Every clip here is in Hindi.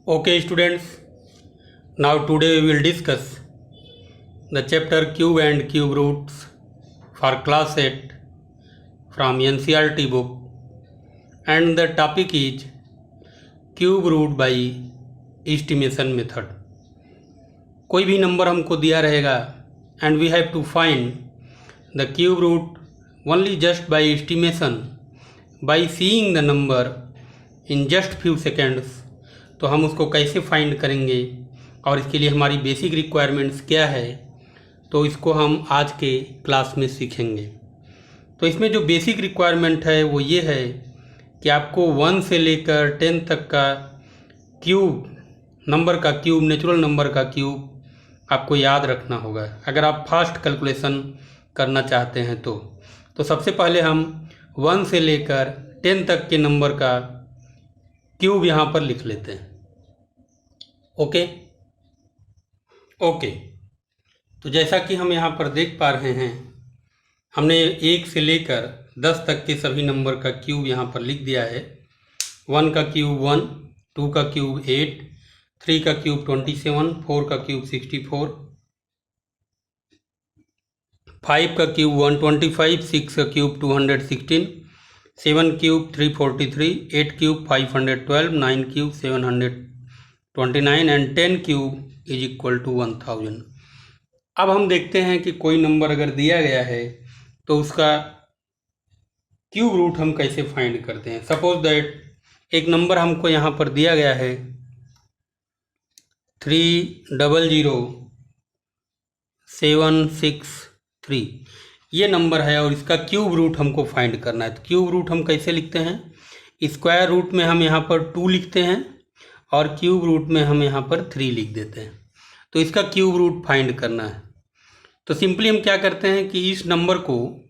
Okay, students. Now today we will discuss the chapter cube and cube roots for class 8 from NCERT book, and the topic is cube root by estimation method. कोई भी नंबर हमको दिया रहेगा and we have to find the cube root only just by estimation by seeing the number in just few seconds. तो हम उसको कैसे फाइंड करेंगे और इसके लिए हमारी बेसिक रिक्वायरमेंट्स क्या है, तो इसको हम आज के क्लास में सीखेंगे। तो इसमें जो बेसिक रिक्वायरमेंट है वो ये है कि आपको 1 से लेकर 10 तक का क्यूब नंबर का क्यूब, नेचुरल नंबर का क्यूब आपको याद रखना होगा अगर आप फास्ट कैलकुलेशन करना चाहते हैं। तो सबसे पहले हम 1 से लेकर 10 तक के नंबर का क्यूब यहाँ पर लिख लेते हैं। ओके, तो जैसा कि हम यहाँ पर देख पा रहे हैं, हमने 1 से लेकर 10 तक के सभी नंबर का क्यूब यहाँ पर लिख दिया है। 1 का क्यूब 1, 2 का क्यूब 8, 3 का क्यूब 27, 4 का क्यूब 64, 5 का क्यूब 125, 6 का cube 216, 7 cube 343, 8 cube 512, 9 cube 729 and 10 cube is equal to 1000। अब हम देखते हैं कि कोई नंबर अगर दिया गया है तो उसका क्यूब रूट हम कैसे फाइंड करते हैं। सपोज दैट एक नंबर हमको यहाँ पर दिया गया है 300763, ये नंबर है और इसका क्यूब रूट हमको फाइंड करना है। तो क्यूब रूट हम कैसे लिखते हैं, स्क्वायर रूट में हम यहाँ पर 2 लिखते हैं और क्यूब रूट में हम यहाँ पर 3 लिख देते हैं। तो इसका क्यूब रूट फाइंड करना है। तो सिंपली हम क्या करते हैं कि इस नंबर को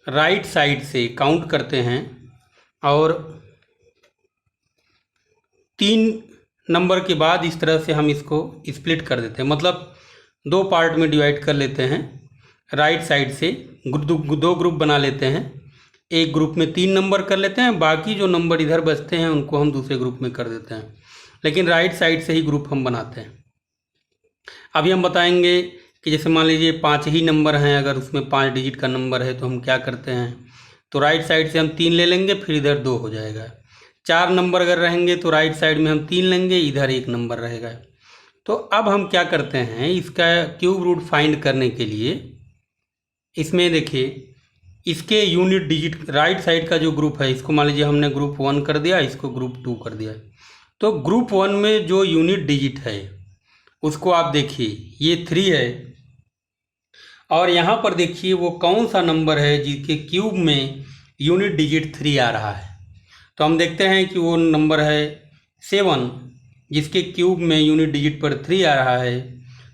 राइट साइड से काउंट करते हैं और 3 नंबर के बाद इस तरह से हम इसको स्प्लिट कर देते हैं, मतलब 2 पार्ट में डिवाइड कर लेते हैं। राइट साइड से 2 ग्रुप बना लेते हैं। एक ग्रुप में 3 नंबर कर लेते हैं, बाकी जो नंबर इधर बचते हैं उनको हम दूसरे ग्रुप में कर देते हैं, लेकिन राइट साइड से ही ग्रुप हम बनाते हैं। अभी हम बताएंगे कि जैसे मान लीजिए 5 ही नंबर हैं, अगर उसमें 5 डिजिट का नंबर है तो हम क्या करते हैं, तो राइट साइड से हम 3 ले लेंगे, फिर इधर 2 हो जाएगा। 4 नंबर अगर रहेंगे तो राइट साइड में हम 3 लेंगे, इधर 1 नंबर रहेगा। तो अब हम क्या करते हैं, इसका क्यूब रूट फाइंड करने के लिए इसमें देखिए इसके यूनिट डिजिट राइट साइड का जो ग्रुप है, इसको मान लीजिए हमने ग्रुप 1 कर दिया, इसको ग्रुप 2 कर दिया। तो ग्रुप 1 में जो यूनिट डिजिट है उसको आप देखिए, ये 3 है और यहाँ पर देखिए वो कौन सा नंबर है जिसके क्यूब में यूनिट डिजिट 3 आ रहा है। तो हम देखते हैं कि वो नंबर है 7, जिसके क्यूब में यूनिट डिजिट पर 3 आ रहा है।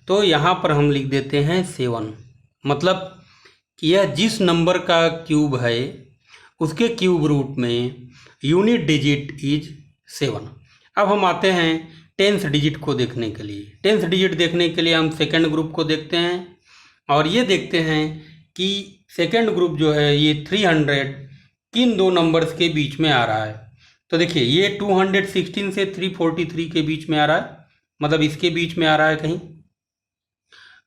तो यहाँ पर हम लिख देते हैं 7, मतलब कि यह जिस नंबर का क्यूब है उसके क्यूब रूट में यूनिट डिजिट इज 7। अब हम आते हैं 10th डिजिट को देखने के लिए। 10th डिजिट देखने के लिए हम सेकंड ग्रुप को देखते हैं और ये देखते हैं कि सेकंड ग्रुप जो है ये 300 किन 2 नंबर्स के बीच में आ रहा है। तो देखिए ये 216 से 343 के बीच में आ रहा है, मतलब इसके बीच में आ रहा है कहीं,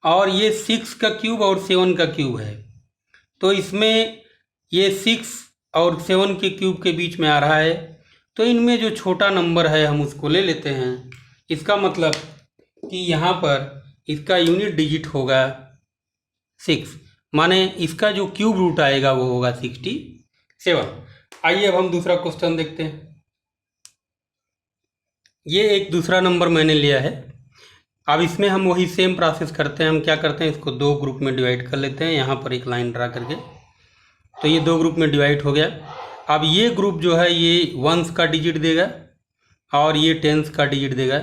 और ये 6 का क्यूब और 7 का क्यूब है। तो इसमें ये 6 और 7 के क्यूब के बीच में आ रहा है। तो इनमें जो छोटा नंबर है हम उसको ले लेते हैं। इसका मतलब कि यहाँ पर इसका यूनिट डिजिट होगा 6, माने इसका जो क्यूब रूट आएगा वो होगा 67। आइए अब हम दूसरा क्वेश्चन देखते हैं। ये एक दूसरा नंबर मैंने लिया है। अब इसमें हम वही सेम प्रोसेस करते हैं। हम क्या करते हैं, इसको 2 ग्रुप में डिवाइड कर लेते हैं, यहाँ पर एक लाइन ड्रा करके। तो ये 2 ग्रुप में डिवाइड हो गया। अब ये ग्रुप जो है ये 1s का डिजिट देगा और ये 10s का डिजिट देगा।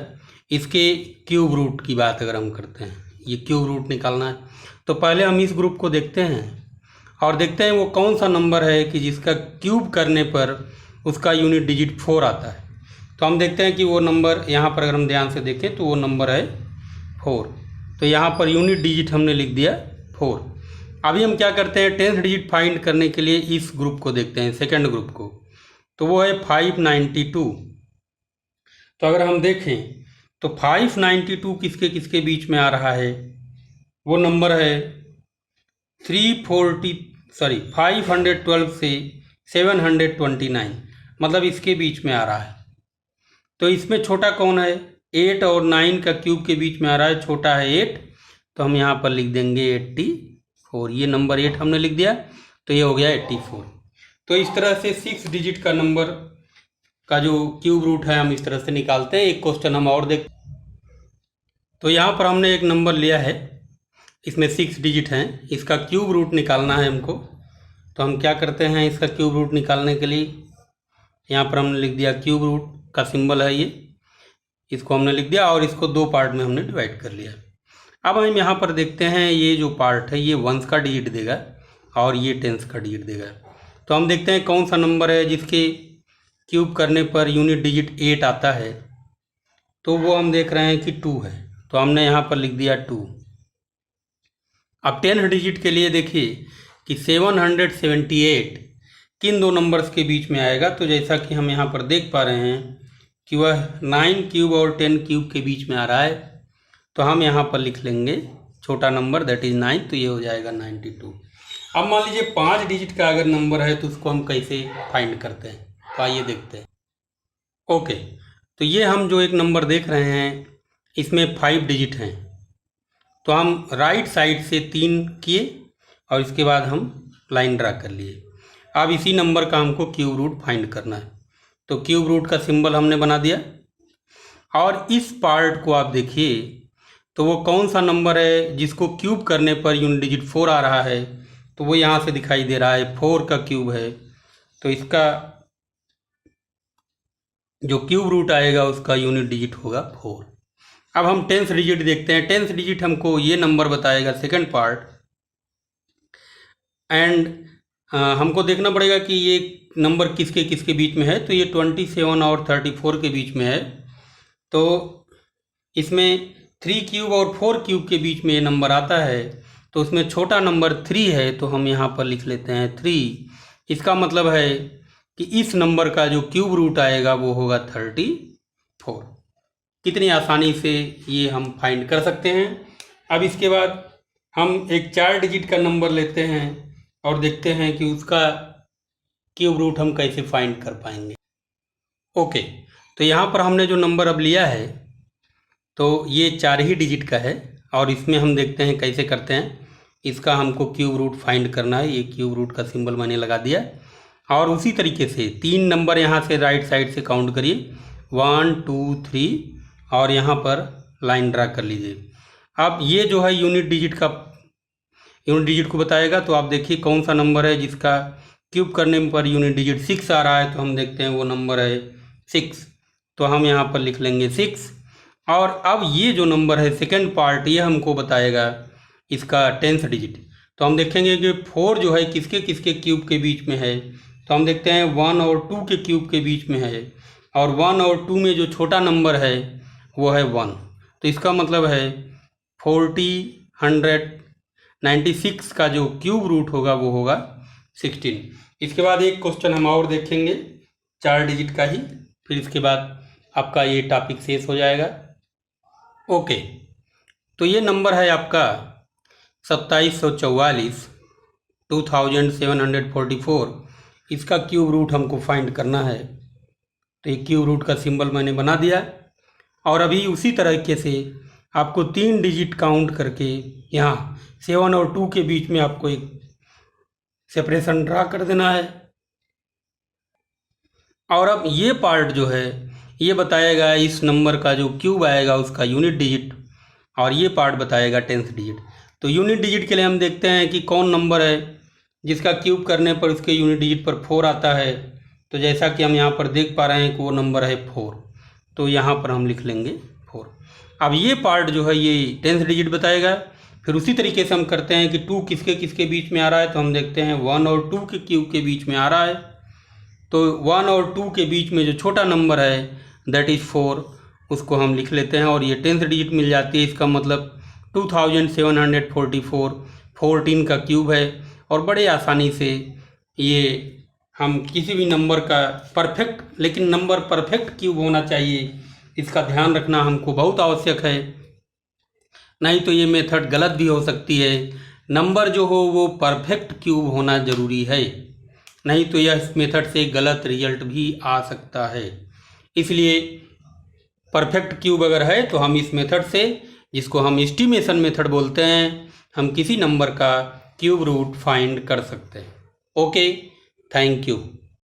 इसके क्यूब रूट की बात अगर हम करते हैं, ये क्यूब रूट निकालना है, तो पहले हम इस ग्रुप को देखते हैं और देखते हैं वो कौन सा नंबर है कि जिसका क्यूब करने पर उसका यूनिट डिजिट 4 आता है। तो हम देखते हैं कि वो नंबर यहाँ पर अगर हम ध्यान से देखें तो वो नंबर है 4। तो यहाँ पर यूनिट डिजिट हमने लिख दिया 4। अभी हम क्या करते हैं, 10th डिजिट फाइंड करने के लिए इस ग्रुप को देखते हैं, सेकंड ग्रुप को। तो वो है 592। तो अगर हम देखें तो 592 किसके किसके बीच में आ रहा है, वो नंबर है 512 से 729, मतलब इसके बीच में आ रहा है। तो इसमें छोटा कौन है, 8 और 9 का क्यूब के बीच में आ रहा है, छोटा है 8, तो हम यहाँ पर लिख देंगे 84। ये नंबर 8 हमने लिख दिया, तो ये हो गया 84। तो इस तरह से 6 डिजिट का नंबर का जो क्यूब रूट है हम इस तरह से निकालते हैं। एक क्वेश्चन हम और देख, तो यहाँ पर हमने एक नंबर लिया है, इसमें 6 डिजिट हैं, इसका क्यूब रूट निकालना है हमको। तो हम क्या करते हैं, इसका क्यूब रूट निकालने के लिए यहाँ पर हमने लिख दिया, क्यूब रूट का सिंबल है ये, इसको हमने लिख दिया और इसको 2 पार्ट में हमने डिवाइड कर लिया। अब हम यहाँ पर देखते हैं, ये जो पार्ट है ये 1s का डिजिट देगा और ये 10s का डिजिट देगा। तो हम देखते हैं कौन सा नंबर है जिसके क्यूब करने पर यूनिट डिजिट 8 आता है। तो वो हम देख रहे हैं कि 2 है, तो हमने यहाँ पर लिख दिया 2। अब 10 डिजिट के लिए देखिए कि 778 किन 2 नंबर्स के बीच में आएगा। तो जैसा कि हम यहाँ पर देख पा रहे हैं कि वह 9 क्यूब और 10 क्यूब के बीच में आ रहा है, तो हम यहाँ पर लिख लेंगे छोटा नंबर, दैट इज़ 9, तो ये हो जाएगा 92। अब मान लीजिए 5 डिजिट का अगर नंबर है तो उसको हम कैसे फाइंड करते हैं, तो आइए देखते हैं। ओके, तो ये हम जो एक नंबर देख रहे हैं इसमें 5 डिजिट हैं, तो हम राइट साइड से 3 किए और इसके बाद हम लाइन ड्रा कर लिए। अब इसी नंबर का हमको क्यूब रूट फाइंड करना है, तो क्यूब रूट का सिंबल हमने बना दिया। और इस पार्ट को आप देखिए, तो वो कौन सा नंबर है जिसको क्यूब करने पर यूनिट डिजिट 4 आ रहा है, तो वो यहाँ से दिखाई दे रहा है, 4 का क्यूब है, तो इसका जो क्यूब रूट आएगा उसका यूनिट डिजिट होगा 4। अब हम 10th डिजिट देखते हैं। 10th डिजिट हमको ये नंबर बताएगा, सेकंड पार्ट, एंड हमको देखना पड़ेगा कि ये नंबर किसके किसके बीच में है। तो ये 27 और 34 के बीच में है, तो इसमें 3 क्यूब और 4 क्यूब के बीच में ये नंबर आता है, तो उसमें छोटा नंबर 3 है, तो हम यहाँ पर लिख लेते हैं 3। इसका मतलब है कि इस नंबर का जो क्यूब रूट आएगा वो होगा 34। कितनी आसानी से ये हम फाइंड कर सकते हैं। अब इसके बाद हम एक 4 डिजिट का नंबर लेते हैं और देखते हैं कि उसका क्यूब रूट हम कैसे फाइंड कर पाएंगे। ओके, तो यहाँ पर हमने जो नंबर अब लिया है तो ये 4 ही डिजिट का है, और इसमें हम देखते हैं कैसे करते हैं। इसका हमको क्यूब रूट फाइंड करना है, ये क्यूब रूट का सिंबल मैंने लगा दिया। और उसी तरीके से 3 नंबर यहाँ से राइट साइड से काउंट करिए, 1 2 3, और यहाँ पर लाइन ड्रा कर लीजिए। अब ये जो है यूनिट डिजिट को बताएगा, तो आप देखिए कौन सा नंबर है जिसका क्यूब करने पर यूनिट डिजिट 6 आ रहा है, तो हम देखते हैं वो नंबर है 6, तो हम यहाँ पर लिख लेंगे 6। और अब ये जो नंबर है सेकंड पार्ट, ये हमको बताएगा इसका 10th डिजिट। तो हम देखेंगे कि 4 जो है किसके किसके क्यूब के बीच में है, तो हम देखते हैं 1 और 2 के क्यूब के बीच में है, और 1 और 2 में जो छोटा नंबर है वो है 1, तो इसका मतलब है 496 का जो क्यूब रूट होगा वो होगा 16। इसके बाद एक क्वेश्चन हम और देखेंगे 4 डिजिट का ही, फिर इसके बाद आपका ये टॉपिक शेष हो जाएगा। ओके, तो ये नंबर है आपका 2744, 2744। इसका क्यूब रूट हमको फाइंड करना है, तो ये क्यूब रूट का सिंबल मैंने बना दिया। और अभी उसी तरीके से आपको 3 डिजिट काउंट करके यहाँ 7 और 2 के बीच में आपको एक सेपरेशन ड्रा कर देना है। और अब ये पार्ट जो है ये बताएगा इस नंबर का जो क्यूब आएगा उसका यूनिट डिजिट, और ये पार्ट बताएगा 10th डिजिट। तो यूनिट डिजिट के लिए हम देखते हैं कि कौन नंबर है जिसका क्यूब करने पर उसके यूनिट डिजिट पर 4 आता है। तो जैसा कि हम यहाँ पर देख पा रहे हैं कि वो नंबर है 4, तो यहाँ पर हम लिख लेंगे 4। अब ये पार्ट जो है ये 10th डिजिट बताएगा। फिर उसी तरीके से हम करते हैं कि 2 किसके किसके बीच में आ रहा है, तो हम देखते हैं 1 और 2 के क्यूब के बीच में आ रहा है, तो 1 और 2 के बीच में जो छोटा नंबर है दैट इज़ 4, उसको हम लिख लेते हैं और ये 10th डिजिट मिल जाती है। इसका मतलब 2744 14 का क्यूब है, और बड़े आसानी से ये हम किसी भी नंबर का परफेक्ट, लेकिन नंबर परफेक्ट क्यूब होना चाहिए, इसका ध्यान रखना हमको बहुत आवश्यक है, नहीं तो ये मेथड गलत भी हो सकती है। नंबर जो हो वो परफेक्ट क्यूब होना ज़रूरी है, नहीं तो यह इस मेथड से गलत रिजल्ट भी आ सकता है। इसलिए परफेक्ट क्यूब अगर है तो हम इस मेथड से, जिसको हम एस्टिमेशन मेथड बोलते हैं, हम किसी नंबर का क्यूब रूट फाइंड कर सकते हैं। Okay, thank you.